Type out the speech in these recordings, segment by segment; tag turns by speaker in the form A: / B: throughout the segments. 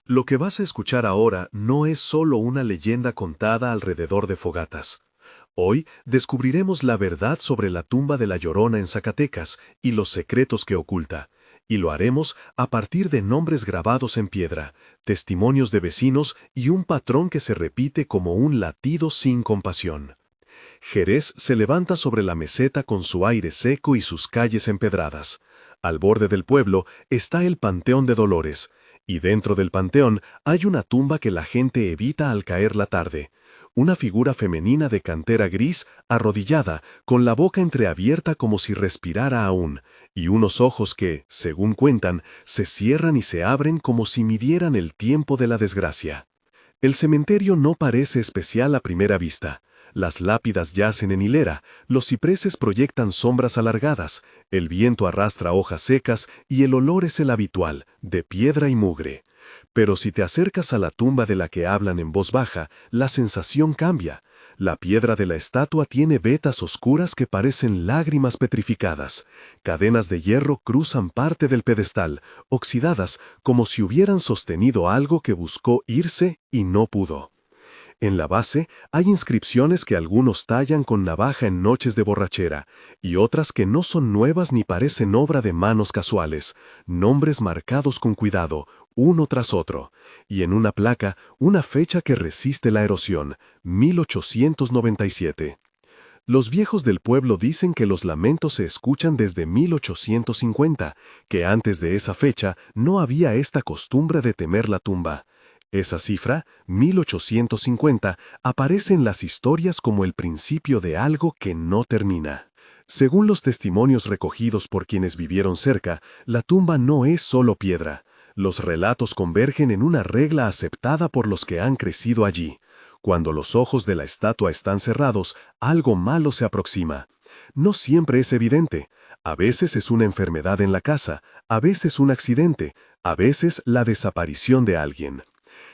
A: Lo que vas a escuchar ahora no es solo una leyenda contada alrededor de fogatas. Hoy descubriremos la verdad sobre la tumba de la Llorona en Zacatecas y los secretos que oculta. Y lo haremos a partir de nombres grabados en piedra, testimonios de vecinos y un patrón que se repite como un latido sin compasión. Jerez se levanta sobre la meseta con su aire seco y sus calles empedradas. Al borde del pueblo está el Panteón de Dolores, y dentro del panteón hay una tumba que la gente evita al caer la tarde. Una figura femenina de cantera gris, arrodillada, con la boca entreabierta como si respirara aún, y unos ojos que, según cuentan, se cierran y se abren como si midieran el tiempo de la desgracia. El cementerio no parece especial a primera vista. Las lápidas yacen en hilera, los cipreses proyectan sombras alargadas, el viento arrastra hojas secas y el olor es el habitual, de piedra y mugre. Pero si te acercas a la tumba de la que hablan en voz baja, la sensación cambia. La piedra de la estatua tiene vetas oscuras que parecen lágrimas petrificadas. Cadenas de hierro cruzan parte del pedestal, oxidadas como si hubieran sostenido algo que buscó irse y no pudo. En la base hay inscripciones que algunos tallan con navaja en noches de borrachera, y otras que no son nuevas ni parecen obra de manos casuales, nombres marcados con cuidado, uno tras otro, y en una placa una fecha que resiste la erosión, 1897. Los viejos del pueblo dicen que los lamentos se escuchan desde 1850, que antes de esa fecha no había esta costumbre de temer la tumba. Esa cifra, 1850, aparece en las historias como el principio de algo que no termina. Según los testimonios recogidos por quienes vivieron cerca, la tumba no es solo piedra. Los relatos convergen en una regla aceptada por los que han crecido allí. Cuando los ojos de la estatua están cerrados, algo malo se aproxima. No siempre es evidente. A veces es una enfermedad en la casa, a veces un accidente, a veces la desaparición de alguien.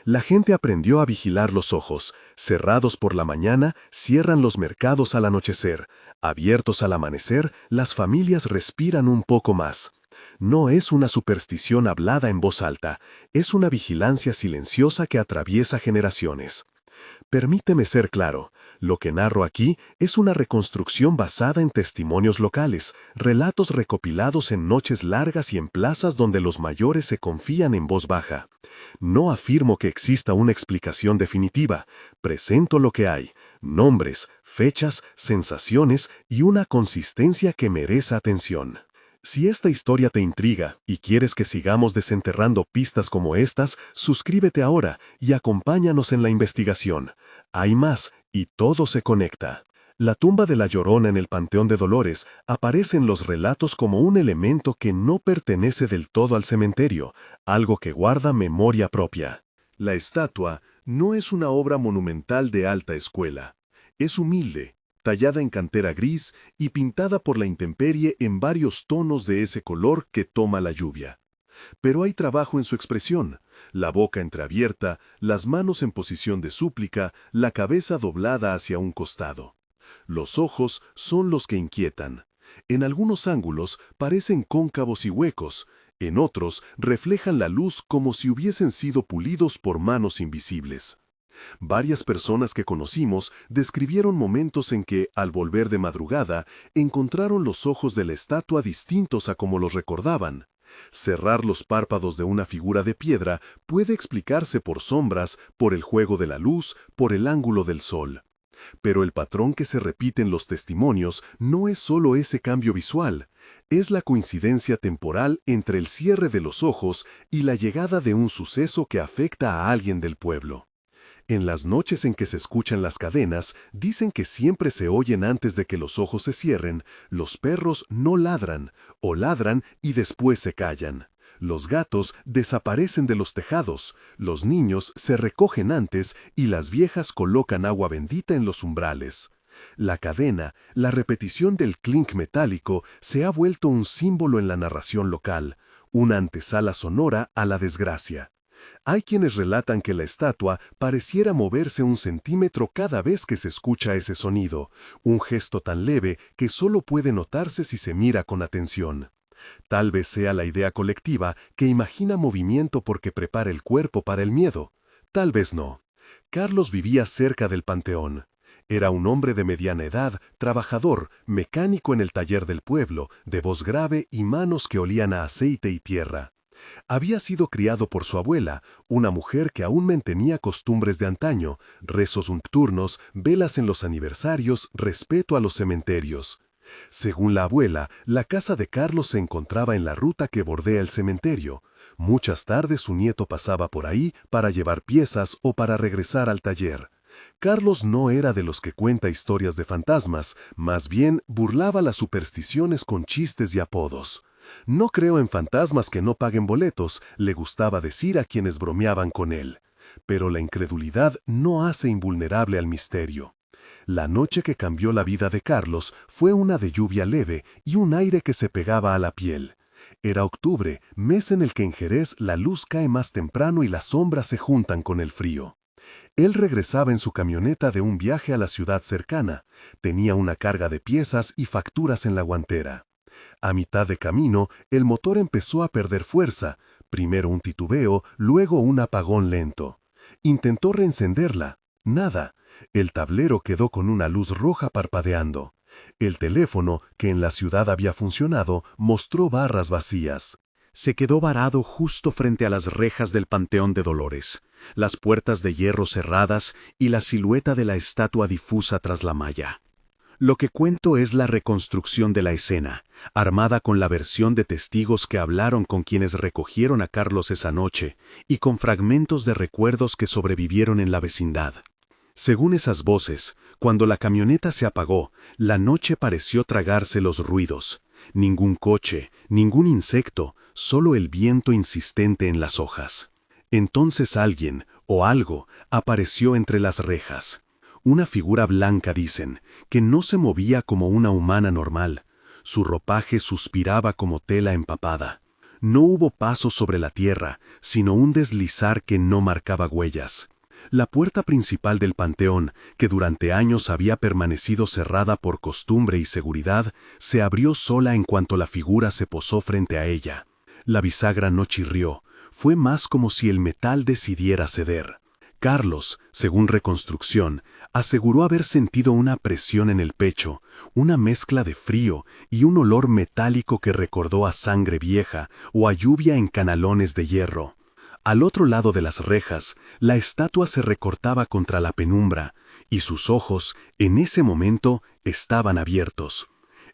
A: La gente aprendió a vigilar los ojos. Cerrados por la mañana, cierran los mercados al anochecer. Abiertos al amanecer, las familias respiran un poco más. No es una superstición hablada en voz alta, es una vigilancia silenciosa que atraviesa generaciones. Permíteme ser claro, lo que narro aquí es una reconstrucción basada en testimonios locales, relatos recopilados en noches largas y en plazas donde los mayores se confían en voz baja. No afirmo que exista una explicación definitiva, presento lo que hay, nombres, fechas, sensaciones y una consistencia que merece atención. Si esta historia te intriga y quieres que sigamos desenterrando pistas como estas, suscríbete ahora y acompáñanos en la investigación. Hay más y todo se conecta. La tumba de la Llorona en el Panteón de Dolores aparece en los relatos como un elemento que no pertenece del todo al cementerio, algo que guarda memoria propia. La estatua no es una obra monumental de alta escuela. Es humilde, tallada en cantera gris y pintada por la intemperie en varios tonos de ese color que toma la lluvia. Pero hay trabajo en su expresión, la boca entreabierta, las manos en posición de súplica, la cabeza doblada hacia un costado. Los ojos son los que inquietan. En algunos ángulos parecen cóncavos y huecos, en otros reflejan la luz como si hubiesen sido pulidos por manos invisibles. Varias personas que conocimos describieron momentos en que, al volver de madrugada, encontraron los ojos de la estatua distintos a como los recordaban. Cerrar los párpados de una figura de piedra puede explicarse por sombras, por el juego de la luz, por el ángulo del sol. Pero el patrón que se repite en los testimonios no es solo ese cambio visual, es la coincidencia temporal entre el cierre de los ojos y la llegada de un suceso que afecta a alguien del pueblo. En las noches en que se escuchan las cadenas, dicen que siempre se oyen antes de que los ojos se cierren, los perros no ladran, o ladran y después se callan. Los gatos desaparecen de los tejados, los niños se recogen antes y las viejas colocan agua bendita en los umbrales. La cadena, la repetición del clink metálico, se ha vuelto un símbolo en la narración local, una antesala sonora a la desgracia. Hay quienes relatan que la estatua pareciera moverse un centímetro cada vez que se escucha ese sonido, un gesto tan leve que solo puede notarse si se mira con atención. Tal vez sea la idea colectiva que imagina movimiento porque prepara el cuerpo para el miedo. Tal vez no. Carlos vivía cerca del Panteón. Era un hombre de mediana edad, trabajador, mecánico en el taller del pueblo, de voz grave y manos que olían a aceite y tierra. Había sido criado por su abuela, una mujer que aún mantenía costumbres de antaño, rezos nocturnos, velas en los aniversarios, respeto a los cementerios. Según la abuela, la casa de Carlos se encontraba en la ruta que bordea el cementerio. Muchas tardes su nieto pasaba por ahí para llevar piezas o para regresar al taller. Carlos no era de los que cuenta historias de fantasmas, más bien burlaba las supersticiones con chistes y apodos. No creo en fantasmas que no paguen boletos, le gustaba decir a quienes bromeaban con él. Pero la incredulidad no hace invulnerable al misterio. La noche que cambió la vida de Carlos fue una de lluvia leve y un aire que se pegaba a la piel. Era octubre, mes en el que en Jerez la luz cae más temprano y las sombras se juntan con el frío. Él regresaba en su camioneta de un viaje a la ciudad cercana. Tenía una carga de piezas y facturas en la guantera. A mitad de camino, el motor empezó a perder fuerza, primero un titubeo, luego un apagón lento. Intentó reencenderla. Nada. El tablero quedó con una luz roja parpadeando. El teléfono, que en la ciudad había funcionado, mostró barras vacías.
B: Se quedó varado justo frente a las rejas del Panteón de Dolores, las puertas de hierro cerradas y la silueta de la estatua difusa tras la malla. Lo que cuento es la reconstrucción de la escena, armada con la versión de testigos que hablaron con quienes recogieron a Carlos esa noche y con fragmentos de recuerdos que sobrevivieron en la vecindad. Según esas voces, cuando la camioneta se apagó, la noche pareció tragarse los ruidos. Ningún coche, ningún insecto, solo el viento insistente en las hojas. Entonces alguien, o algo, apareció entre las rejas. Una figura blanca, dicen, que no se movía como una humana normal. Su ropaje suspiraba como tela empapada. No hubo pasos sobre la tierra, sino un deslizar que no marcaba huellas. La puerta principal del panteón, que durante años había permanecido cerrada por costumbre y seguridad, se abrió sola en cuanto la figura se posó frente a ella. La bisagra no chirrió, fue más como si el metal decidiera ceder. Carlos, según reconstrucción, aseguró haber sentido una presión en el pecho, una mezcla de frío y un olor metálico que recordó a sangre vieja o a lluvia en canalones de hierro. Al otro lado de las rejas, la estatua se recortaba contra la penumbra, y sus ojos, en ese momento, estaban abiertos.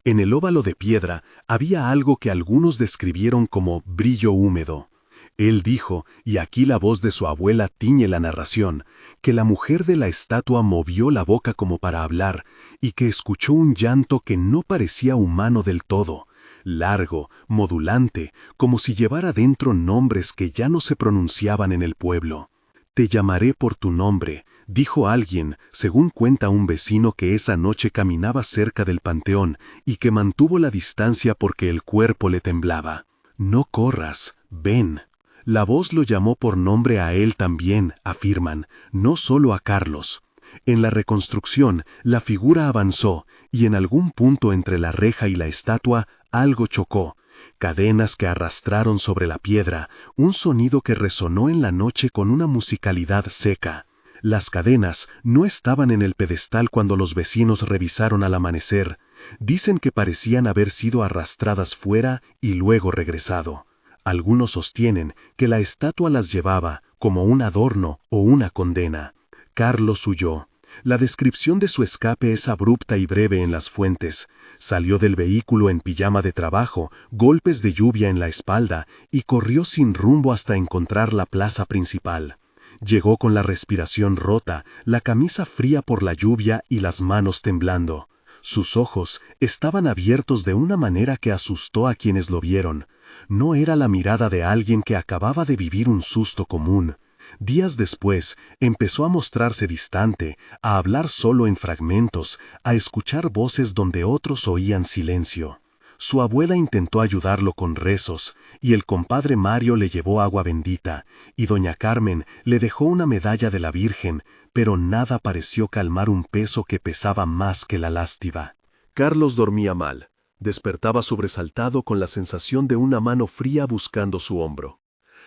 B: En el óvalo de piedra había algo que algunos describieron como brillo húmedo. Él dijo, y aquí la voz de su abuela tiñe la narración, que la mujer de la estatua movió la boca como para hablar, y que escuchó un llanto que no parecía humano del todo. Largo, modulante, como si llevara dentro nombres que ya no se pronunciaban en el pueblo. «Te llamaré por tu nombre», dijo alguien, según cuenta un vecino que esa noche caminaba cerca del panteón y que mantuvo la distancia porque el cuerpo le temblaba. «No corras, ven». La voz lo llamó por nombre a él también, afirman, no solo a Carlos. En la reconstrucción, la figura avanzó y en algún punto entre la reja y la estatua algo chocó. Cadenas que arrastraron sobre la piedra, un sonido que resonó en la noche con una musicalidad seca. Las cadenas no estaban en el pedestal cuando los vecinos revisaron al amanecer. Dicen que parecían haber sido arrastradas fuera y luego regresado. Algunos sostienen que la estatua las llevaba como un adorno o una condena. Carlos huyó. La descripción de su escape es abrupta y breve en las fuentes. Salió del vehículo en pijama de trabajo, golpes de lluvia en la espalda y corrió sin rumbo hasta encontrar la plaza principal. Llegó con la respiración rota, la camisa fría por la lluvia y las manos temblando. Sus ojos estaban abiertos de una manera que asustó a quienes lo vieron. No era la mirada de alguien que acababa de vivir un susto común. Días después, empezó a mostrarse distante, a hablar solo en fragmentos, a escuchar voces donde otros oían silencio. Su abuela intentó ayudarlo con rezos, y el compadre Mario le llevó agua bendita, y doña Carmen le dejó una medalla de la Virgen, pero nada pareció calmar un peso que pesaba más que la lástima.
A: Carlos dormía mal. Despertaba sobresaltado con la sensación de una mano fría buscando su hombro.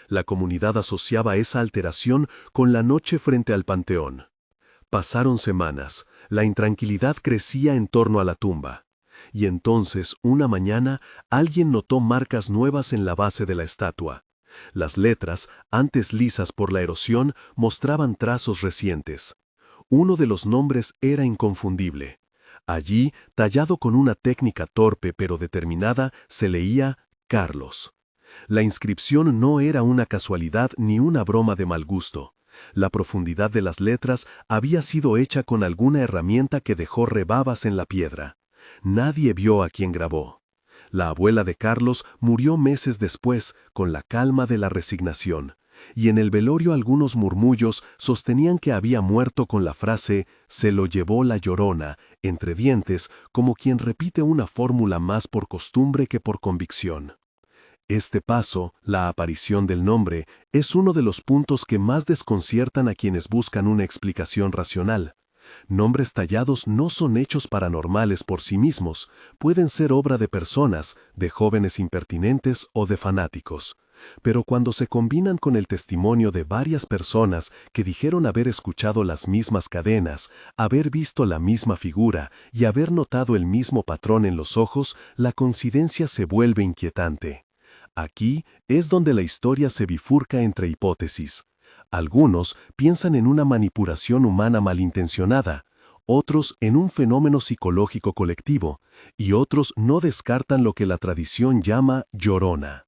A: La comunidad asociaba esa alteración con la noche frente al panteón. Pasaron semanas, la intranquilidad crecía en torno a la tumba. Y entonces, una mañana, alguien notó marcas nuevas en la base de la estatua. Las letras, antes lisas por la erosión, mostraban trazos recientes. Uno de los nombres era inconfundible. Allí, tallado con una técnica torpe pero determinada, se leía Carlos. La inscripción no era una casualidad ni una broma de mal gusto. La profundidad de las letras había sido hecha con alguna herramienta que dejó rebabas en la piedra. Nadie vio a quien grabó. La abuela de Carlos murió meses después, con la calma de la resignación, y en el velorio algunos murmullos sostenían que había muerto con la frase «se lo llevó la Llorona», entre dientes, como quien repite una fórmula más por costumbre que por convicción. Este paso, la aparición del nombre, es uno de los puntos que más desconciertan a quienes buscan una explicación racional. Nombres tallados no son hechos paranormales por sí mismos, pueden ser obra de personas, de jóvenes impertinentes o de fanáticos. Pero cuando se combinan con el testimonio de varias personas que dijeron haber escuchado las mismas cadenas, haber visto la misma figura y haber notado el mismo patrón en los ojos, la coincidencia se vuelve inquietante. Aquí es donde la historia se bifurca entre hipótesis. Algunos piensan en una manipulación humana malintencionada, otros en un fenómeno psicológico colectivo, y otros no descartan lo que la tradición llama llorona.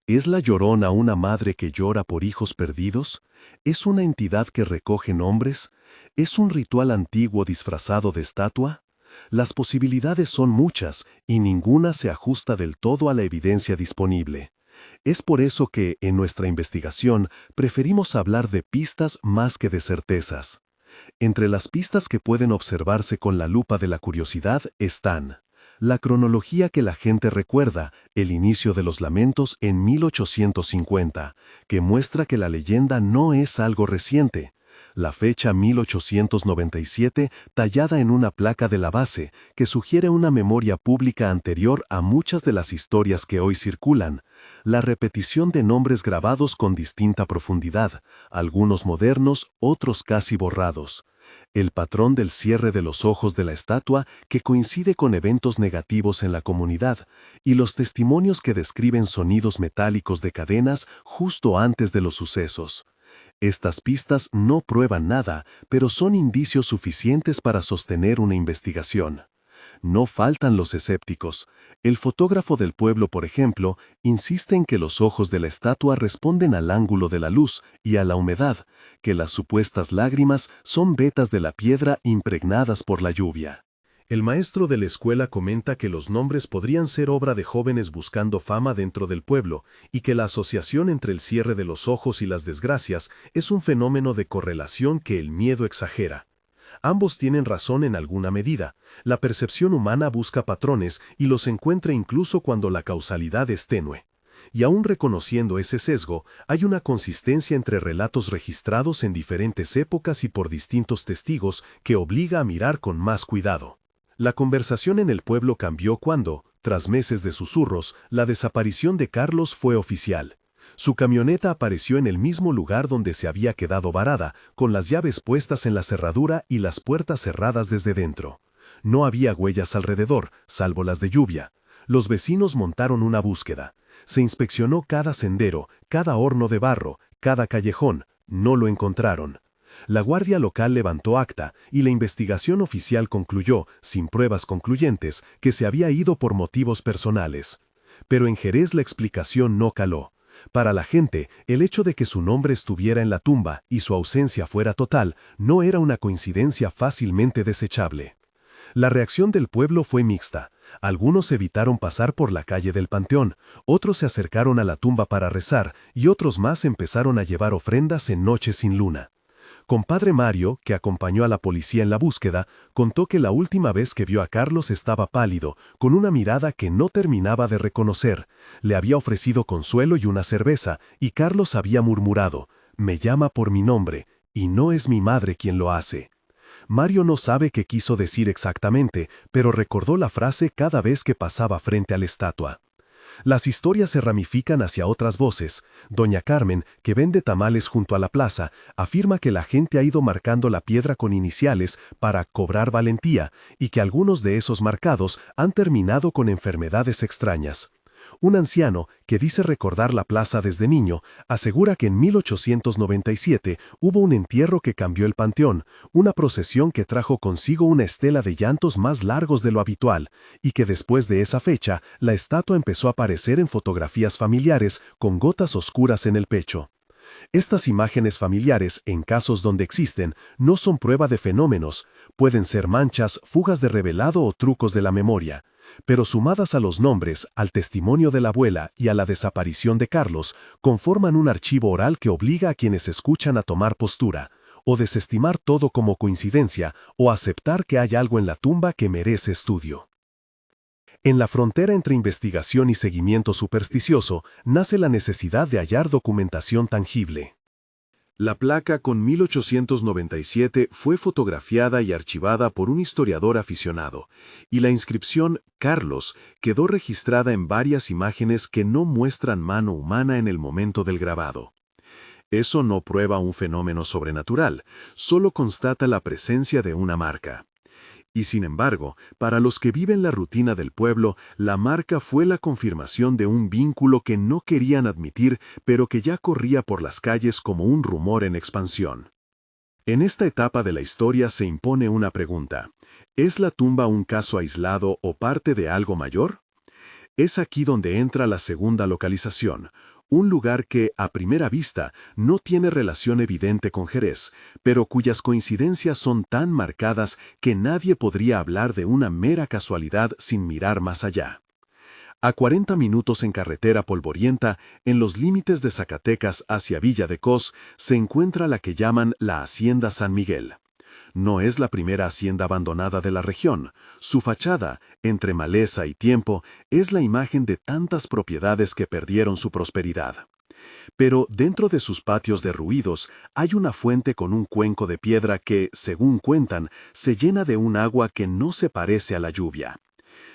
A: ¿Es la Llorona una madre que llora por hijos perdidos? ¿Es una entidad que recoge nombres? ¿Es un ritual antiguo disfrazado de estatua? Las posibilidades son muchas y ninguna se ajusta del todo a la evidencia disponible. Es por eso que, en nuestra investigación, preferimos hablar de pistas más que de certezas. Entre las pistas que pueden observarse con la lupa de la curiosidad están la cronología que la gente recuerda, el inicio de los lamentos en 1850, que muestra que la leyenda no es algo reciente. La fecha 1897 tallada en una placa de la base, que sugiere una memoria pública anterior a muchas de las historias que hoy circulan. La repetición de nombres grabados con distinta profundidad, algunos modernos, otros casi borrados. El patrón del cierre de los ojos de la estatua que coincide con eventos negativos en la comunidad, y los testimonios que describen sonidos metálicos de cadenas justo antes de los sucesos. Estas pistas no prueban nada, pero son indicios suficientes para sostener una investigación. No faltan los escépticos. El fotógrafo del pueblo, por ejemplo, insiste en que los ojos de la estatua responden al ángulo de la luz y a la humedad, que las supuestas lágrimas son vetas de la piedra impregnadas por la lluvia. El maestro de la escuela comenta que los nombres podrían ser obra de jóvenes buscando fama dentro del pueblo y que la asociación entre el cierre de los ojos y las desgracias es un fenómeno de correlación que el miedo exagera. Ambos tienen razón en alguna medida. La percepción humana busca patrones y los encuentra incluso cuando la causalidad es tenue. Y aún reconociendo ese sesgo, hay una consistencia entre relatos registrados en diferentes épocas y por distintos testigos que obliga a mirar con más cuidado. La conversación en el pueblo cambió cuando, tras meses de susurros, la desaparición de Carlos fue oficial. Su camioneta apareció en el mismo lugar donde se había quedado varada, con las llaves puestas en la cerradura y las puertas cerradas desde dentro. No había huellas alrededor, salvo las de lluvia. Los vecinos montaron una búsqueda. Se inspeccionó cada sendero, cada horno de barro, cada callejón. No lo encontraron. La guardia local levantó acta y la investigación oficial concluyó, sin pruebas concluyentes, que se había ido por motivos personales. Pero en Jerez la explicación no caló. Para la gente, el hecho de que su nombre estuviera en la tumba y su ausencia fuera total no era una coincidencia fácilmente desechable. La reacción del pueblo fue mixta. Algunos evitaron pasar por la calle del Panteón, otros se acercaron a la tumba para rezar y otros más empezaron a llevar ofrendas en noches sin luna. Compadre Mario, que acompañó a la policía en la búsqueda, contó que la última vez que vio a Carlos estaba pálido, con una mirada que no terminaba de reconocer. Le había ofrecido consuelo y una cerveza, y Carlos había murmurado, «Me llama por mi nombre, y no es mi madre quien lo hace». Mario no sabe qué quiso decir exactamente, pero recordó la frase cada vez que pasaba frente a la estatua. Las historias se ramifican hacia otras voces. Doña Carmen, que vende tamales junto a la plaza, afirma que la gente ha ido marcando la piedra con iniciales para cobrar valentía y que algunos de esos marcados han terminado con enfermedades extrañas. Un anciano, que dice recordar la plaza desde niño, asegura que en 1897 hubo un entierro que cambió el panteón, una procesión que trajo consigo una estela de llantos más largos de lo habitual, y que después de esa fecha, la estatua empezó a aparecer en fotografías familiares con gotas oscuras en el pecho. Estas imágenes familiares, en casos donde existen, no son prueba de fenómenos, pueden ser manchas, fugas de revelado o trucos de la memoria. Pero sumadas a los nombres, al testimonio de la abuela y a la desaparición de Carlos, conforman un archivo oral que obliga a quienes escuchan a tomar postura, o desestimar todo como coincidencia, o aceptar que hay algo en la tumba que merece estudio. En la frontera entre investigación y seguimiento supersticioso, nace la necesidad de hallar documentación tangible. La placa con 1897 fue fotografiada y archivada por un historiador aficionado, y la inscripción Carlos quedó registrada en varias imágenes que no muestran mano humana en el momento del grabado. Eso no prueba un fenómeno sobrenatural, solo constata la presencia de una marca. Y sin embargo, para los que viven la rutina del pueblo, la marca fue la confirmación de un vínculo que no querían admitir, pero que ya corría por las calles como un rumor en expansión. En esta etapa de la historia se impone una pregunta: ¿es la tumba un caso aislado o parte de algo mayor? Es aquí donde entra la segunda localización, un lugar que, a primera vista, no tiene relación evidente con Jerez, pero cuyas coincidencias son tan marcadas que nadie podría hablar de una mera casualidad sin mirar más allá. A 40 minutos en carretera polvorienta, en los límites de Zacatecas hacia Villa de Cos, se encuentra la que llaman la Hacienda San Miguel. No es la primera hacienda abandonada de la región. Su fachada, entre maleza y tiempo, es la imagen de tantas propiedades que perdieron su prosperidad. Pero dentro de sus patios derruidos hay una fuente con un cuenco de piedra que, según cuentan, se llena de un agua que no se parece a la lluvia.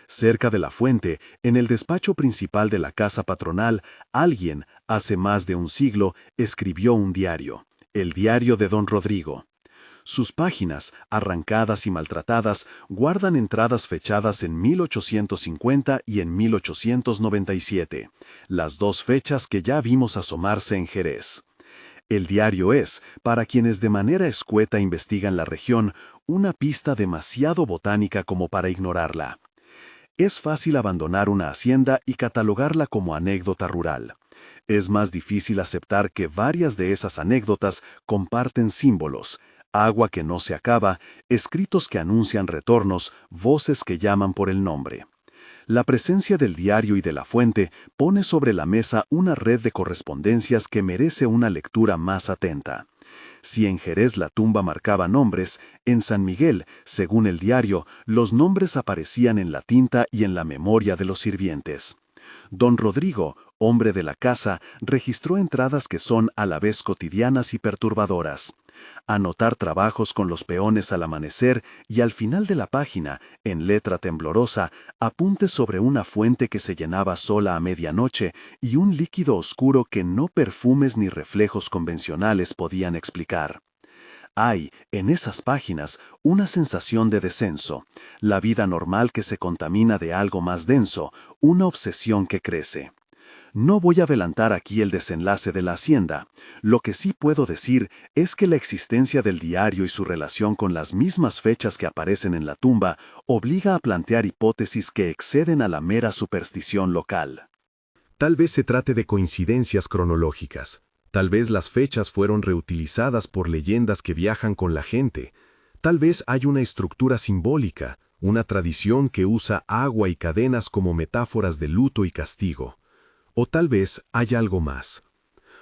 A: Cerca de la fuente, en el despacho principal de la casa patronal, alguien, hace más de un siglo, escribió un diario, el diario de Don Rodrigo. Sus páginas, arrancadas y maltratadas, guardan entradas fechadas en 1850 y en 1897, las dos fechas que ya vimos asomarse en Jerez. El diario es, para quienes de manera escueta investigan la región, una pista demasiado botánica como para ignorarla. Es fácil abandonar una hacienda y catalogarla como anécdota rural. Es más difícil aceptar que varias de esas anécdotas comparten símbolos: agua que no se acaba, escritos que anuncian retornos, voces que llaman por el nombre. La presencia del diario y de la fuente pone sobre la mesa una red de correspondencias que merece una lectura más atenta. Si en Jerez la tumba marcaba nombres, en San Miguel, según el diario, los nombres aparecían en la tinta y en la memoria de los sirvientes. Don Rodrigo, hombre de la casa, registró entradas que son a la vez cotidianas y perturbadoras. Anotar trabajos con los peones al amanecer y al final de la página, en letra temblorosa, apuntes sobre una fuente que se llenaba sola a medianoche y un líquido oscuro que no perfumes ni reflejos convencionales podían explicar. Hay, en esas páginas, una sensación de descenso, la vida normal que se contamina de algo más denso, una obsesión que crece. No voy a adelantar aquí el desenlace de la hacienda. Lo que sí puedo decir es que la existencia del diario y su relación con las mismas fechas que aparecen en la tumba obliga a plantear hipótesis que exceden a la mera superstición local.
B: Tal vez se trate de coincidencias cronológicas. Tal vez las fechas fueron reutilizadas por leyendas que viajan con la gente. Tal vez hay una estructura simbólica, una tradición que usa agua y cadenas como metáforas de luto y castigo. O tal vez hay algo más.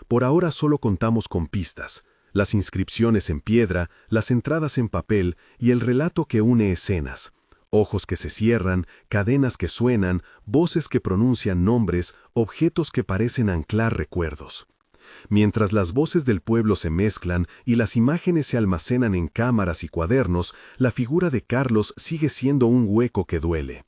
B: Por ahora solo contamos con pistas, las inscripciones en piedra, las entradas en papel y el relato que une escenas. Ojos que se cierran, cadenas que suenan, voces que pronuncian nombres, objetos que parecen anclar recuerdos.
A: Mientras las voces del pueblo se mezclan y las imágenes se almacenan en cámaras y cuadernos, la figura de Carlos sigue siendo un hueco que duele.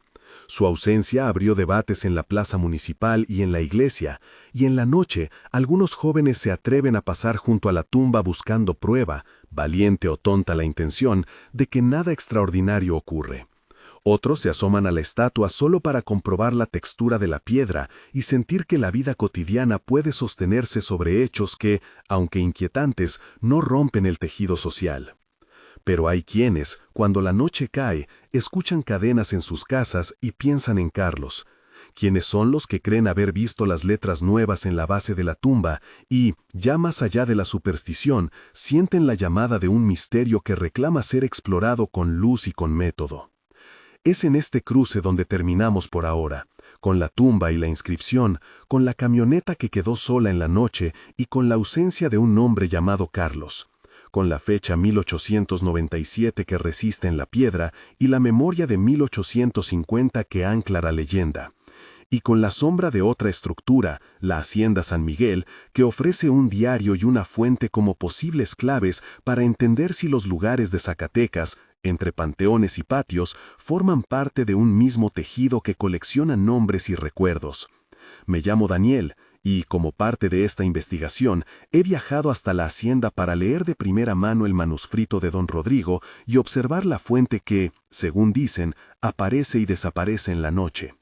A: Su ausencia abrió debates en la plaza municipal y en la iglesia, y en la noche algunos jóvenes se atreven a pasar junto a la tumba buscando prueba, valiente o tonta la intención, de que nada extraordinario ocurre. Otros se asoman a la estatua solo para comprobar la textura de la piedra y sentir que la vida cotidiana puede sostenerse sobre hechos que, aunque inquietantes, no rompen el tejido social. Pero hay quienes, cuando la noche cae, escuchan cadenas en sus casas y piensan en Carlos, quienes son los que creen haber visto las letras nuevas en la base de la tumba y, ya más allá de la superstición, sienten la llamada de un misterio que reclama ser explorado con luz y con método. Es en este cruce donde terminamos por ahora, con la tumba y la inscripción, con la camioneta que quedó sola en la noche y con la ausencia de un hombre llamado Carlos, con la fecha 1897 que resiste en la piedra y la memoria de 1850 que ancla la leyenda, y con la sombra de otra estructura, la Hacienda San Miguel, que ofrece un diario y una fuente como posibles claves para entender si los lugares de Zacatecas, entre panteones y patios, forman parte de un mismo tejido que colecciona nombres y recuerdos. Me llamo Daniel, y como parte de esta investigación, he viajado hasta la hacienda para leer de primera mano el manuscrito de don Rodrigo y observar la fuente que, según dicen, aparece y desaparece en la noche.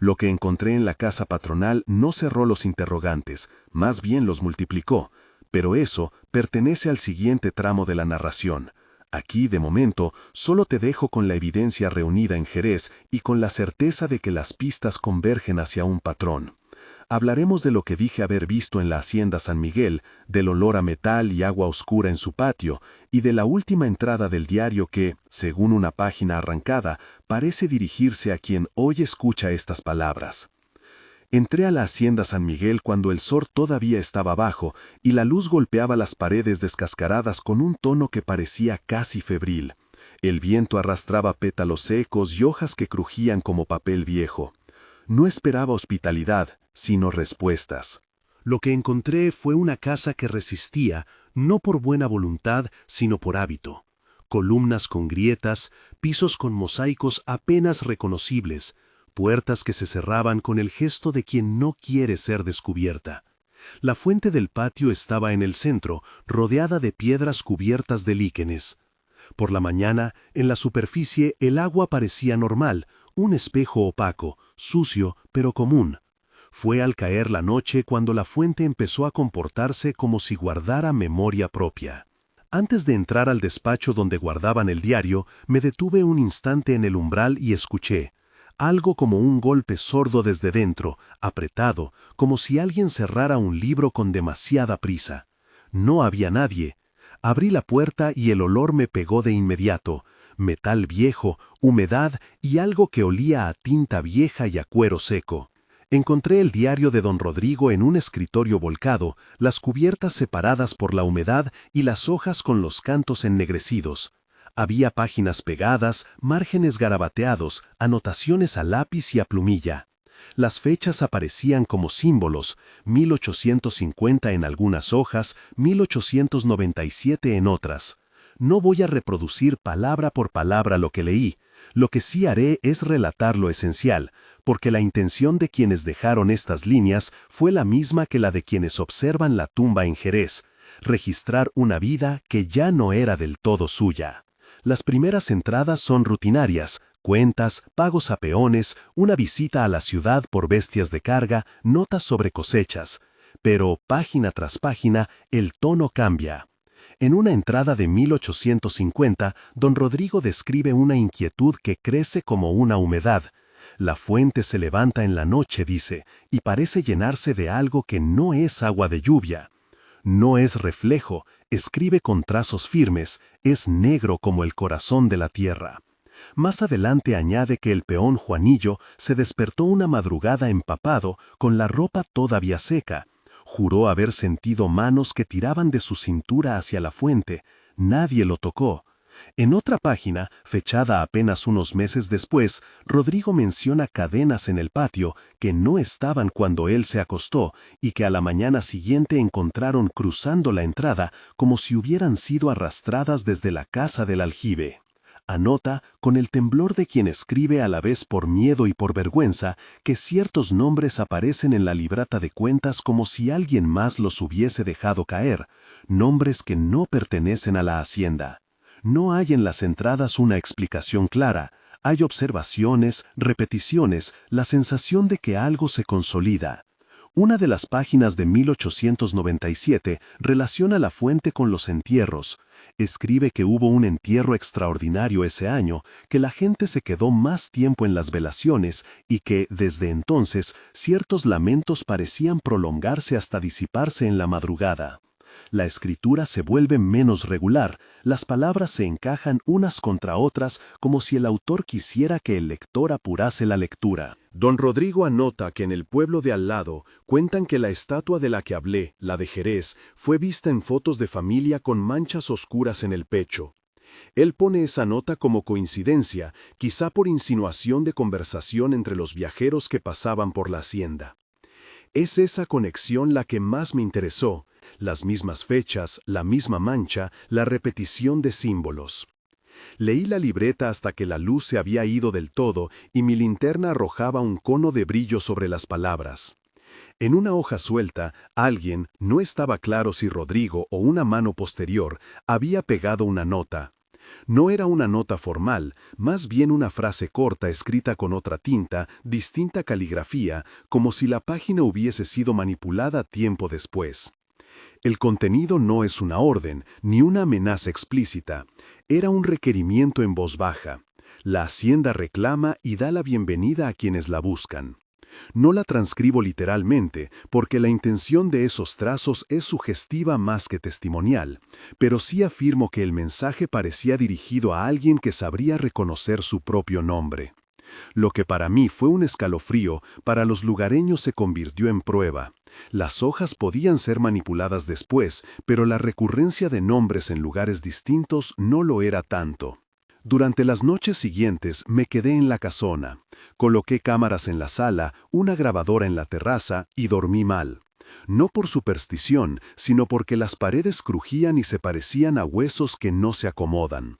A: Lo que encontré en la casa patronal no cerró los interrogantes, más bien los multiplicó, pero eso pertenece al siguiente tramo de la narración. Aquí, de momento, solo te dejo con la evidencia reunida en Jerez y con la certeza de que las pistas convergen hacia un patrón. Hablaremos de lo que dije haber visto en la Hacienda San Miguel, del olor a metal y agua oscura en su patio, y de la última entrada del diario que, según una página arrancada, parece dirigirse a quien hoy escucha estas palabras. Entré a la Hacienda San Miguel cuando el sol todavía estaba bajo y la luz golpeaba las paredes descascaradas con un tono que parecía casi febril. El viento arrastraba pétalos secos y hojas que crujían como papel viejo. No esperaba hospitalidad, sino respuestas.
B: Lo que encontré fue una casa que resistía, no por buena voluntad, sino por hábito. Columnas con grietas, pisos con mosaicos apenas reconocibles, puertas que se cerraban con el gesto de quien no quiere ser descubierta. La fuente del patio estaba en el centro, rodeada de piedras cubiertas de líquenes. Por la mañana, en la superficie, el agua parecía normal, un espejo opaco, sucio, pero común. Fue al caer la noche cuando la fuente empezó a comportarse como si guardara memoria propia. Antes de entrar al despacho donde guardaban el diario, me detuve un instante en el umbral y escuché. Algo como un golpe sordo desde dentro, apretado, como si alguien cerrara un libro con demasiada prisa. No había nadie. Abrí la puerta y el olor me pegó de inmediato. Metal viejo, humedad y algo que olía a tinta vieja y a cuero seco. Encontré el diario de don Rodrigo en un escritorio volcado, las cubiertas separadas por la humedad y las hojas con los cantos ennegrecidos. Había páginas pegadas, márgenes garabateados, anotaciones a lápiz y a plumilla. Las fechas aparecían como símbolos, 1850 en algunas hojas, 1897 en otras. No voy a reproducir palabra por palabra lo que leí. Lo que sí haré es relatar lo esencial, porque la intención de quienes dejaron estas líneas fue la misma que la de quienes observan la tumba en Jerez, registrar una vida que ya no era del todo suya. Las primeras entradas son rutinarias, cuentas, pagos a peones, una visita a la ciudad por bestias de carga, notas sobre cosechas. Pero, página tras página, el tono cambia. En una entrada de 1850, don Rodrigo describe una inquietud que crece como una humedad. La fuente se levanta en la noche, dice, y parece llenarse de algo que no es agua de lluvia. No es reflejo, escribe con trazos firmes, es negro como el corazón de la tierra. Más adelante añade que el peón Juanillo se despertó una madrugada empapado, con la ropa todavía seca. Juró haber sentido manos que tiraban de su cintura hacia la fuente. Nadie lo tocó.
A: En otra página, fechada apenas unos meses después, Rodrigo menciona cadenas en el patio que no estaban cuando él se acostó y que a la mañana siguiente encontraron cruzando la entrada como si hubieran sido arrastradas desde la casa del aljibe. Anota, con el temblor de quien escribe a la vez por miedo y por vergüenza, que ciertos nombres aparecen en la libreta de cuentas como si alguien más los hubiese dejado caer, nombres que no pertenecen a la hacienda. No hay en las entradas una explicación clara, hay observaciones, repeticiones, la sensación de que algo se consolida. Una de las páginas de 1897 relaciona la fuente con los entierros. Escribe que hubo un entierro extraordinario ese año, que la gente se quedó más tiempo en las velaciones y que, desde entonces, ciertos lamentos parecían prolongarse hasta disiparse en la madrugada. La escritura se vuelve menos regular, las palabras se encajan unas contra otras como si el autor quisiera que el lector apurase la lectura. Don Rodrigo anota que en el pueblo de al lado cuentan que la estatua de la que hablé, la de Jerez, fue vista en fotos de familia con manchas oscuras en el pecho. Él pone esa nota como coincidencia, quizá por insinuación de conversación entre los viajeros que pasaban por la hacienda. Es esa conexión la que más me interesó, las mismas fechas, la misma mancha, la repetición de símbolos. Leí la libreta hasta que la luz se había ido del todo y mi linterna arrojaba un cono de brillo sobre las palabras. En una hoja suelta, alguien, no estaba claro si Rodrigo o una mano posterior, había pegado una nota. No era una nota formal, más bien una frase corta escrita con otra tinta, distinta caligrafía, como si la página hubiese sido manipulada tiempo después. El contenido no es una orden, ni una amenaza explícita. Era un requerimiento en voz baja. La hacienda reclama y da la bienvenida a quienes la buscan. No la transcribo literalmente, porque la intención de esos trazos es sugestiva más que testimonial, pero sí afirmo que el mensaje parecía dirigido a alguien que sabría reconocer su propio nombre. Lo que para mí fue un escalofrío, para los lugareños se convirtió en prueba. Las hojas podían ser manipuladas después, pero la recurrencia de nombres en lugares distintos no lo era tanto. Durante las noches siguientes me quedé en la casona. Coloqué cámaras en la sala, una grabadora en la terraza y dormí mal. No por superstición, sino porque las paredes crujían y se parecían a huesos que no se acomodan.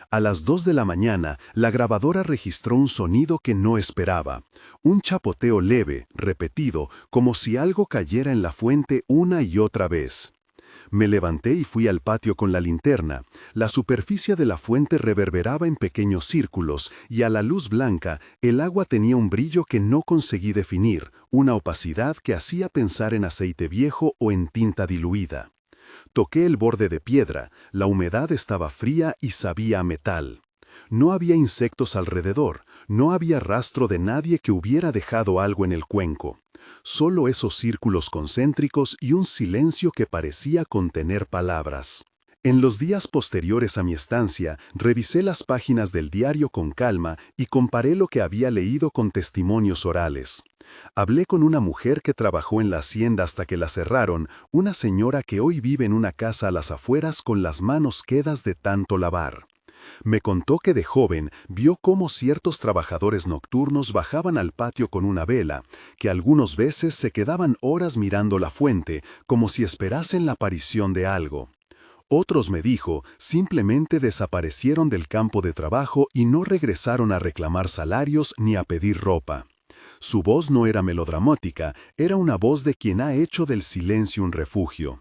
A: A las 2 de la mañana, la grabadora registró un sonido que no esperaba. Un chapoteo leve, repetido, como si algo cayera en la fuente una y otra vez. Me levanté y fui al patio con la linterna. La superficie de la fuente reverberaba en pequeños círculos y a la luz blanca el agua tenía un brillo que no conseguí definir, una opacidad que hacía pensar en aceite viejo o en tinta diluida. Toqué el borde de piedra, la humedad estaba fría y sabía a metal. No había insectos alrededor, no había rastro de nadie que hubiera dejado algo en el cuenco. Solo esos círculos concéntricos y un silencio que parecía contener palabras. En los días posteriores a mi estancia, revisé las páginas del diario con calma y comparé lo que había leído con testimonios orales. Hablé con una mujer que trabajó en la hacienda hasta que la cerraron, una señora que hoy vive en una casa a las afueras con las manos quedas de tanto lavar. Me contó que de joven vio cómo ciertos trabajadores nocturnos bajaban al patio con una vela, que algunas veces se quedaban horas mirando la fuente, como si esperasen la aparición de algo. Otros, me dijo, simplemente desaparecieron del campo de trabajo y no regresaron a reclamar salarios ni a pedir ropa. Su voz no era melodramática, era una voz de quien ha hecho del silencio un refugio.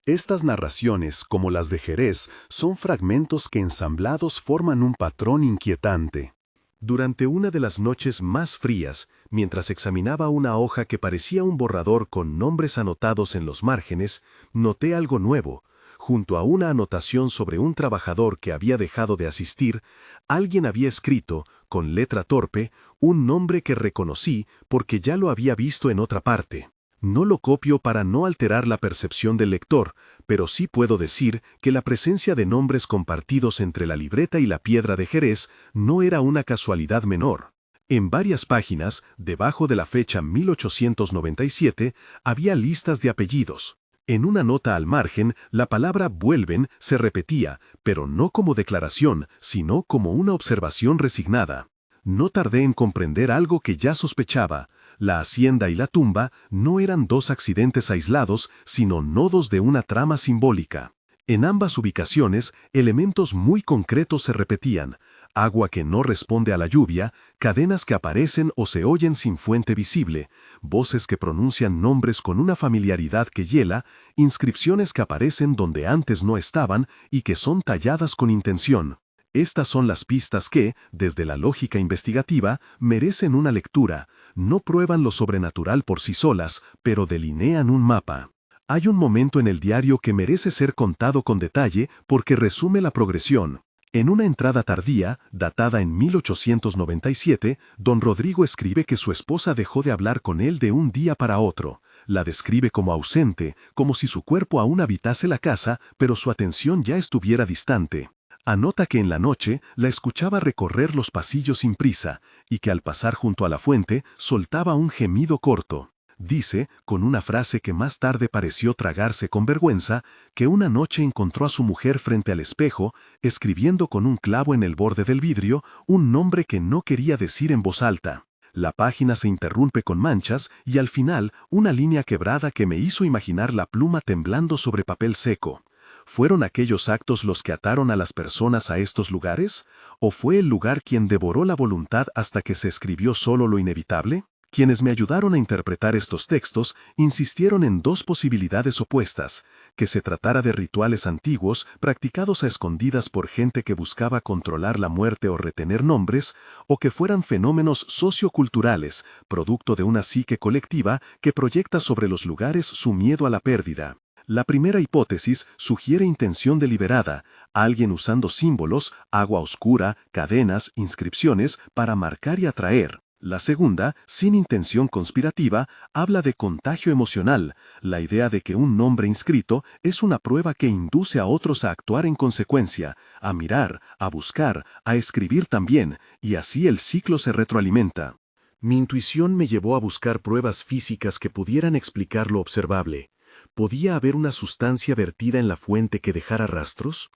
A: Estas narraciones, como las de Jerez, son fragmentos que ensamblados forman un patrón inquietante. Durante una de las noches más frías, mientras examinaba una hoja que parecía un borrador con nombres anotados en los márgenes, noté algo nuevo. Junto a una anotación sobre un trabajador que había dejado de asistir, alguien había escrito, con letra torpe, un nombre que reconocí porque ya lo había visto en otra parte. No lo copio para no alterar la percepción del lector, pero sí puedo decir que la presencia de nombres compartidos entre la libreta y la piedra de Jerez no era una casualidad menor. En varias páginas, debajo de la fecha 1897, había listas de apellidos. En una nota al margen, la palabra vuelven se repetía, pero no como declaración, sino como una observación resignada. No tardé en comprender algo que ya sospechaba. La hacienda y la tumba no eran dos accidentes aislados, sino nodos de una trama simbólica. En ambas ubicaciones, elementos muy concretos se repetían: agua que no responde a la lluvia, cadenas que aparecen o se oyen sin fuente visible, voces que pronuncian nombres con una familiaridad que hiela, inscripciones que aparecen donde antes no estaban y que son talladas con intención. Estas son las pistas que, desde la lógica investigativa, merecen una lectura. No prueban lo sobrenatural por sí solas, pero delinean un mapa. Hay un momento en el diario que merece ser contado con detalle porque resume la progresión. En una entrada tardía, datada en 1897, don Rodrigo escribe que su esposa dejó de hablar con él de un día para otro. La describe como ausente, como si su cuerpo aún habitase la casa, pero su atención ya estuviera distante. Anota que en la noche la escuchaba recorrer los pasillos sin prisa y que al pasar junto a la fuente soltaba un gemido corto. Dice, con una frase que más tarde pareció tragarse con vergüenza, que una noche encontró a su mujer frente al espejo, escribiendo con un clavo en el borde del vidrio un nombre que no quería decir en voz alta. La página se interrumpe con manchas y al final una línea quebrada que me hizo imaginar la pluma temblando sobre papel seco. ¿Fueron aquellos actos los que ataron a las personas a estos lugares? ¿O fue el lugar quien devoró la voluntad hasta que se escribió solo lo inevitable? Quienes me ayudaron a interpretar estos textos insistieron en dos posibilidades opuestas: que se tratara de rituales antiguos practicados a escondidas por gente que buscaba controlar la muerte o retener nombres, o que fueran fenómenos socioculturales, producto de una psique colectiva que proyecta sobre los lugares su miedo a la pérdida. La primera hipótesis sugiere intención deliberada, alguien usando símbolos, agua oscura, cadenas, inscripciones, para marcar y atraer. La segunda, sin intención conspirativa, habla de contagio emocional, la idea de que un nombre inscrito es una prueba que induce a otros a actuar en consecuencia, a mirar, a buscar, a escribir también, y así el ciclo se retroalimenta. Mi intuición me llevó a buscar pruebas físicas que pudieran explicar lo observable. ¿Podía haber una sustancia vertida en la fuente que dejara rastros?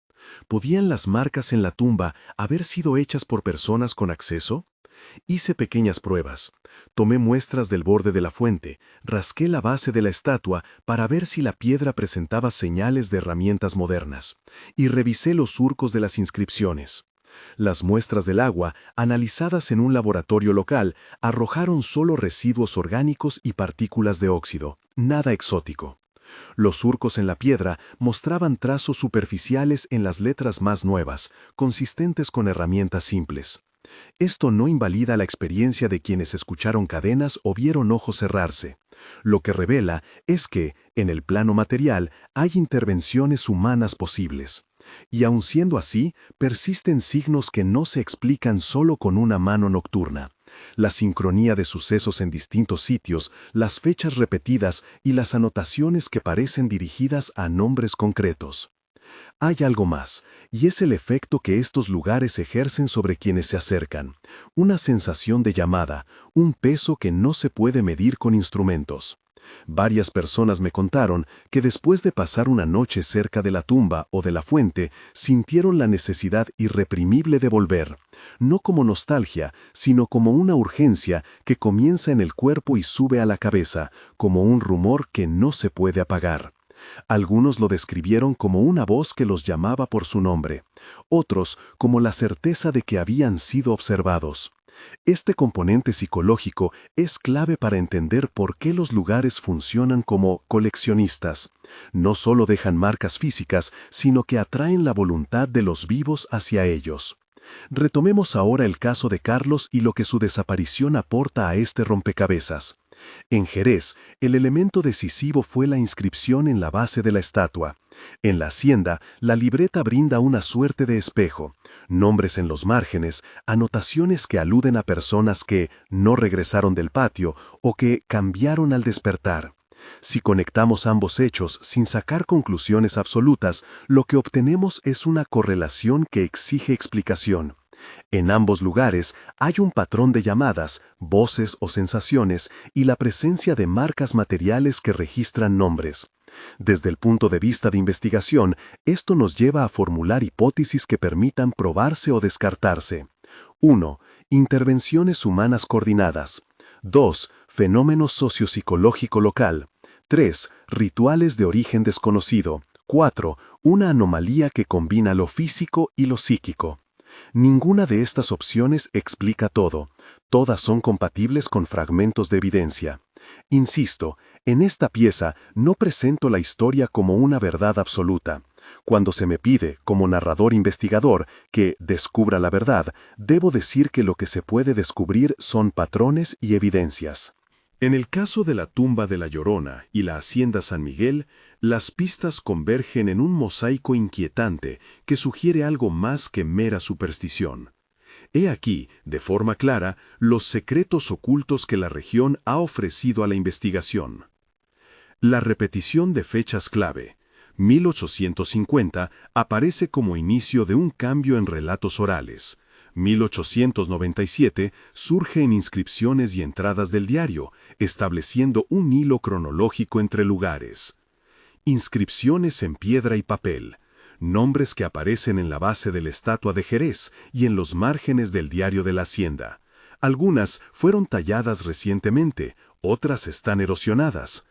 A: ¿Podían las marcas en la tumba haber sido hechas por personas con acceso? Hice pequeñas pruebas. Tomé muestras del borde de la fuente, rasqué la base de la estatua para ver si la piedra presentaba señales de herramientas modernas, y revisé los surcos de las inscripciones. Las muestras del agua, analizadas en un laboratorio local, arrojaron solo residuos orgánicos y partículas de óxido, nada exótico. Los surcos en la piedra mostraban trazos superficiales en las letras más nuevas, consistentes con herramientas simples. Esto no invalida la experiencia de quienes escucharon cadenas o vieron ojos cerrarse. Lo que revela es que, en el plano material, hay intervenciones humanas posibles. Y aun siendo así, persisten signos que no se explican solo con una mano nocturna. La sincronía de sucesos en distintos sitios, las fechas repetidas y las anotaciones que parecen dirigidas a nombres concretos. Hay algo más, y es el efecto que estos lugares ejercen sobre quienes se acercan. Una sensación de llamada, un peso que no se puede medir con instrumentos. Varias personas me contaron que después de pasar una noche cerca de la tumba o de la fuente, sintieron la necesidad irreprimible de volver, no como nostalgia, sino como una urgencia que comienza en el cuerpo y sube a la cabeza, como un rumor que no se puede apagar. Algunos lo describieron como una voz que los llamaba por su nombre, otros como la certeza de que habían sido observados. Este componente psicológico es clave para entender por qué los lugares funcionan como coleccionistas. No solo dejan marcas físicas, sino que atraen la voluntad de los vivos hacia ellos. Retomemos ahora el caso de Carlos y lo que su desaparición aporta a este rompecabezas. En Jerez, el elemento decisivo fue la inscripción en la base de la estatua. En la hacienda, la libreta brinda una suerte de espejo. Nombres en los márgenes, anotaciones que aluden a personas que no regresaron del patio o que cambiaron al despertar. Si conectamos ambos hechos sin sacar conclusiones absolutas, lo que obtenemos es una correlación que exige explicación. En ambos lugares hay un patrón de llamadas, voces o sensaciones y la presencia de marcas materiales que registran nombres. Desde el punto de vista de investigación, esto nos lleva a formular hipótesis que permitan probarse o descartarse. 1. Intervenciones humanas coordinadas. 2. Fenómeno sociopsicológico local. 3. Rituales de origen desconocido. 4. Una anomalía que combina lo físico y lo psíquico. Ninguna de estas opciones explica todo. Todas son compatibles con fragmentos de evidencia. Insisto, en esta pieza no presento la historia como una verdad absoluta. Cuando se me pide, como narrador investigador, que descubra la verdad, debo decir que lo que se puede descubrir son patrones y evidencias.
B: En el caso de la tumba de La Llorona y la hacienda San Miguel, las pistas convergen en un mosaico inquietante que sugiere algo más que mera superstición. He aquí, de forma clara, los secretos ocultos que la región ha ofrecido a la investigación. La repetición de fechas clave, 1850, aparece como inicio de un cambio en relatos orales. 1897 surge en inscripciones y entradas del diario, estableciendo un hilo cronológico entre lugares. Inscripciones en piedra y papel, nombres que aparecen en la base de la estatua de Jerez y en los márgenes del diario de la hacienda. Algunas fueron talladas recientemente, otras están erosionadas.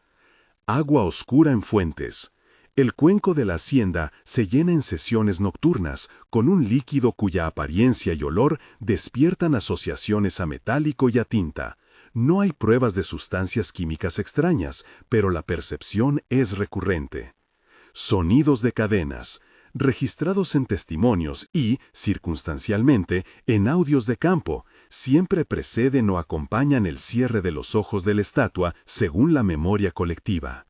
B: Agua oscura en fuentes. El cuenco de la hacienda se llena en sesiones nocturnas, con un líquido cuya apariencia y olor despiertan asociaciones a metálico y a tinta. No hay pruebas de sustancias químicas extrañas, pero la percepción es recurrente. Sonidos de cadenas, registrados en testimonios y, circunstancialmente, en audios de campo, siempre preceden o acompañan el cierre de los ojos de la estatua según la memoria colectiva.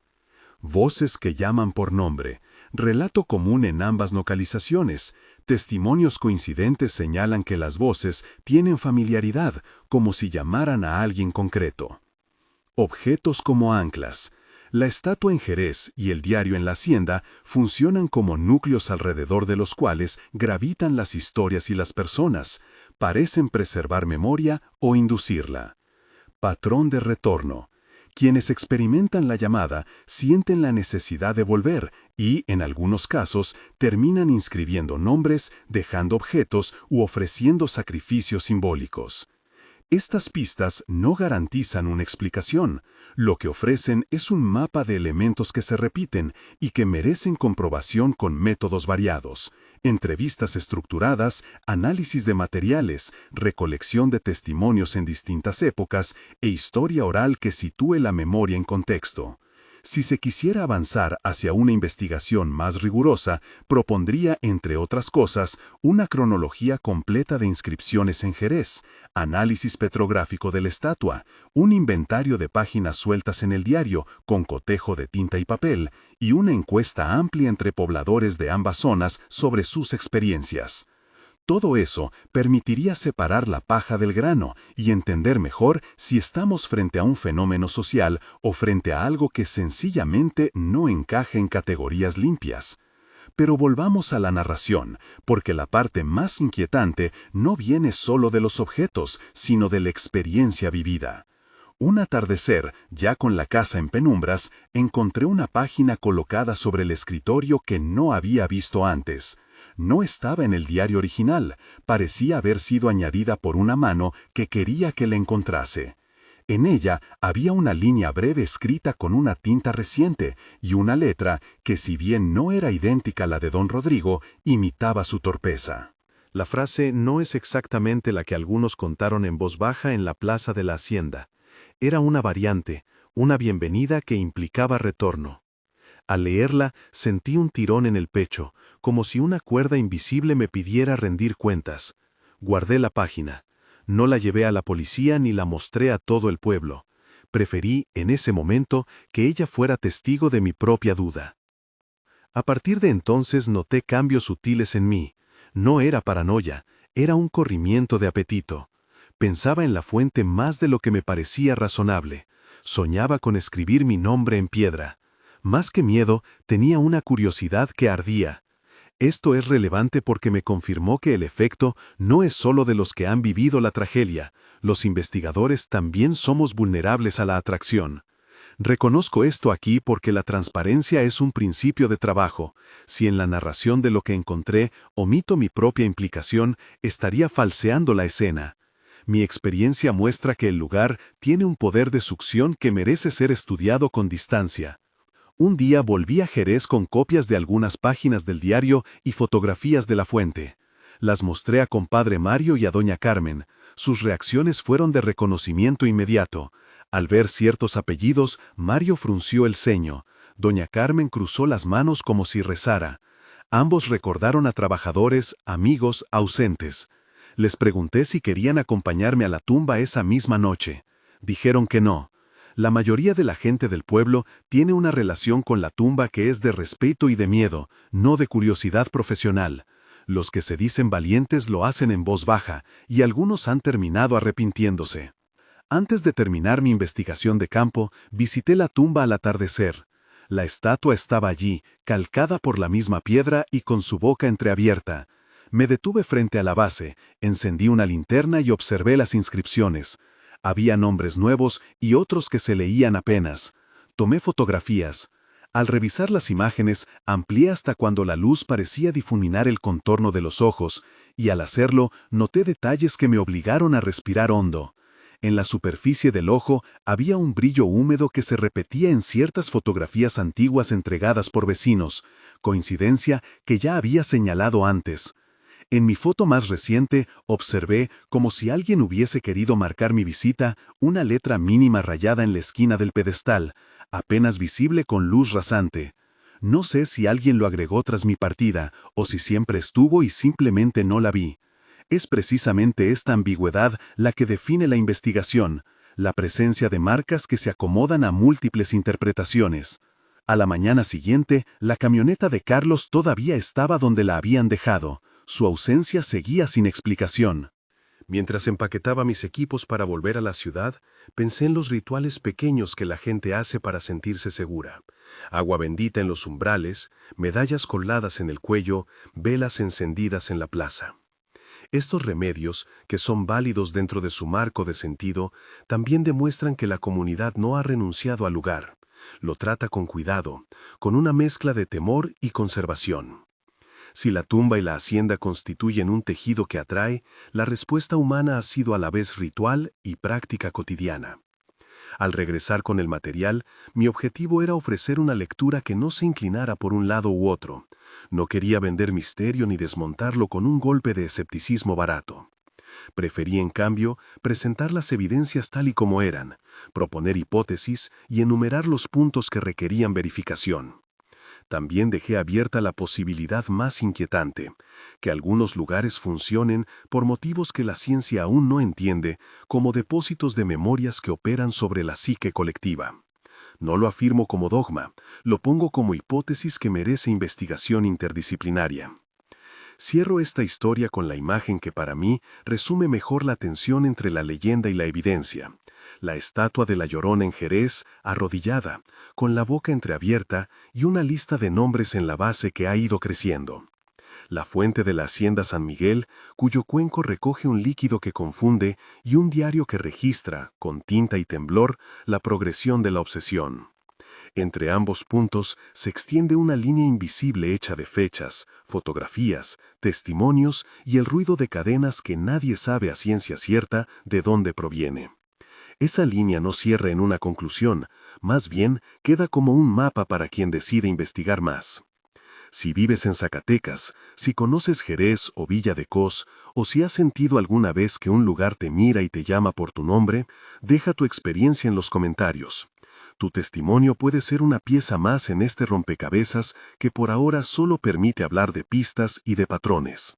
B: Voces que llaman por nombre, relato común en ambas localizaciones. Testimonios coincidentes señalan que las voces tienen familiaridad, como si llamaran a alguien concreto. Objetos como anclas. La estatua en Jerez y el diario en la hacienda funcionan como núcleos alrededor de los cuales gravitan las historias y las personas, parecen preservar memoria o inducirla. Patrón de retorno. Quienes experimentan la llamada sienten la necesidad de volver y, en algunos casos, terminan inscribiendo nombres, dejando objetos u ofreciendo sacrificios simbólicos. Estas pistas no garantizan una explicación. Lo que ofrecen es un mapa de elementos que se repiten y que merecen comprobación con métodos variados. Entrevistas estructuradas, análisis de materiales, recolección de testimonios en distintas épocas e historia oral que sitúe la memoria en contexto. Si se quisiera avanzar hacia una investigación más rigurosa, propondría, entre otras cosas, una cronología completa de inscripciones en Jerez, análisis petrográfico de la estatua, un inventario de páginas sueltas en el diario con cotejo de tinta y papel, y una encuesta amplia entre pobladores de ambas zonas sobre sus experiencias. Todo eso permitiría separar la paja del grano y entender mejor si estamos frente a un fenómeno social o frente a algo que sencillamente no encaja en categorías limpias. Pero volvamos a la narración, porque la parte más inquietante no viene solo de los objetos, sino de la experiencia vivida. Un atardecer, ya con la casa en penumbras, encontré una página colocada sobre el escritorio que no había visto antes. No estaba en el diario original, parecía haber sido añadida por una mano que quería que la encontrase. En ella había una línea breve escrita con una tinta reciente y una letra que, si bien no era idéntica a la de don Rodrigo, imitaba su torpeza. La frase no es exactamente la que algunos contaron en voz baja en la plaza de la hacienda. Era una variante, una bienvenida que implicaba retorno. Al leerla, sentí un tirón en el pecho, como si una cuerda invisible me pidiera rendir cuentas. Guardé la página. No la llevé a la policía ni la mostré a todo el pueblo. Preferí, en ese momento, que ella fuera testigo de mi propia duda. A partir de entonces noté cambios sutiles en mí. No era paranoia, era un corrimiento de apetito. Pensaba en la fuente más de lo que me parecía razonable. Soñaba con escribir mi nombre en piedra. Más que miedo, tenía una curiosidad que ardía. Esto es relevante porque me confirmó que el efecto no es solo de los que han vivido la tragedia. Los investigadores también somos vulnerables a la atracción.
A: Reconozco esto aquí porque la transparencia es un principio de trabajo. Si en la narración de lo que encontré omito mi propia implicación, estaría falseando la escena. Mi experiencia muestra que el lugar tiene un poder de succión que merece ser estudiado con distancia. Un día volví a Jerez con copias de algunas páginas del diario y fotografías de la fuente. Las mostré a compadre Mario y a doña Carmen. Sus reacciones fueron de reconocimiento inmediato. Al ver ciertos apellidos, Mario frunció el ceño. Doña Carmen cruzó las manos como si rezara. Ambos recordaron a trabajadores, amigos, ausentes. Les pregunté si querían acompañarme a la tumba esa misma noche. Dijeron que no. La mayoría de la gente del pueblo tiene una relación con la tumba que es de respeto y de miedo, no de curiosidad profesional. Los que se dicen valientes lo hacen en voz baja, y algunos han terminado arrepintiéndose. Antes de terminar mi investigación de campo, visité la tumba al atardecer. La estatua estaba allí, calcada por la misma piedra y con su boca entreabierta. Me detuve frente a la base, encendí una linterna y observé las inscripciones. Había nombres nuevos y otros que se leían apenas. Tomé fotografías. Al revisar las imágenes, amplié hasta cuando la luz parecía difuminar el contorno de los ojos, y al hacerlo, noté detalles que me obligaron a respirar hondo. En la superficie del ojo había un brillo húmedo que se repetía en ciertas fotografías antiguas entregadas por vecinos, coincidencia que ya había señalado antes. En mi foto más reciente, observé, como si alguien hubiese querido marcar mi visita, una letra mínima rayada en la esquina del pedestal, apenas visible con luz rasante. No sé si alguien lo agregó tras mi partida, o si siempre estuvo y simplemente no la vi. Es precisamente esta ambigüedad la que define la investigación, la presencia de marcas que se acomodan a múltiples interpretaciones. A la mañana siguiente, la camioneta de Carlos todavía estaba donde la habían dejado. Su ausencia seguía sin explicación. Mientras empaquetaba mis equipos para volver a la ciudad, pensé en los rituales pequeños que la gente hace para sentirse segura. Agua bendita en los umbrales, medallas colgadas en el cuello, velas encendidas en la plaza. Estos remedios, que son válidos dentro de su marco de sentido, también demuestran que la comunidad no ha renunciado al lugar. Lo trata con cuidado, con una mezcla de temor y conservación. Si la tumba y la hacienda constituyen un tejido que atrae, la respuesta humana ha sido a la vez ritual y práctica cotidiana. Al regresar con el material, mi objetivo era ofrecer una lectura que no se inclinara por un lado u otro. No quería vender misterio ni desmontarlo con un golpe de escepticismo barato. Preferí, en cambio, presentar las evidencias tal y como eran, proponer hipótesis y enumerar los puntos que requerían verificación. También dejé abierta la posibilidad más inquietante, que algunos lugares funcionen por motivos que la ciencia aún no entiende, como depósitos de memorias que operan sobre la psique colectiva. No lo afirmo como dogma, lo pongo como hipótesis que merece investigación interdisciplinaria. Cierro esta historia con la imagen que para mí resume mejor la tensión entre la leyenda y la evidencia. La estatua de la Llorona en Jerez, arrodillada, con la boca entreabierta y una lista de nombres en la base que ha ido creciendo. La fuente de la hacienda San Miguel, cuyo cuenco recoge un líquido que confunde, y un diario que registra, con tinta y temblor, la progresión de la obsesión. Entre ambos puntos se extiende una línea invisible hecha de fechas, fotografías, testimonios y el ruido de cadenas que nadie sabe a ciencia cierta de dónde proviene. Esa línea no cierra en una conclusión, más bien queda como un mapa para quien decide investigar más. Si vives en Zacatecas, si conoces Jerez o Villa de Cos, o si has sentido alguna vez que un lugar te mira y te llama por tu nombre, deja tu experiencia en los comentarios. Tu testimonio puede ser una pieza más en este rompecabezas que por ahora solo permite hablar de pistas y de patrones.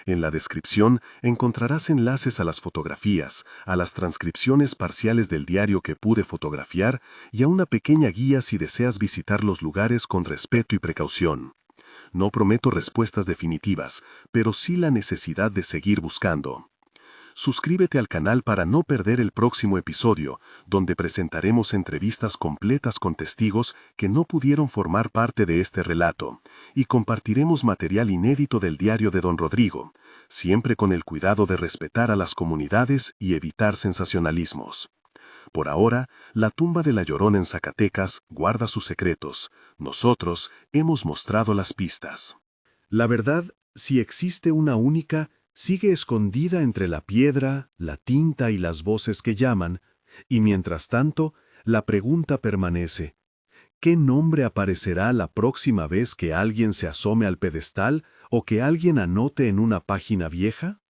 A: En la descripción encontrarás enlaces a las fotografías, a las transcripciones parciales del diario que pude fotografiar y a una pequeña guía si deseas visitar los lugares con respeto y precaución. No prometo respuestas definitivas, pero sí la necesidad de seguir buscando. Suscríbete al canal para no perder el próximo episodio, donde presentaremos entrevistas completas con testigos que no pudieron formar parte de este relato, y compartiremos material inédito del diario de Don Rodrigo, siempre con el cuidado de respetar a las comunidades y evitar sensacionalismos. por ahora, la tumba de La Llorona en Zacatecas guarda sus secretos. Nosotros hemos mostrado las pistas.
B: La verdad, si existe una única, sigue escondida entre la piedra, la tinta y las voces que llaman, y mientras tanto, la pregunta permanece: ¿qué nombre aparecerá la próxima vez que alguien se asome al pedestal o que alguien anote en una página vieja?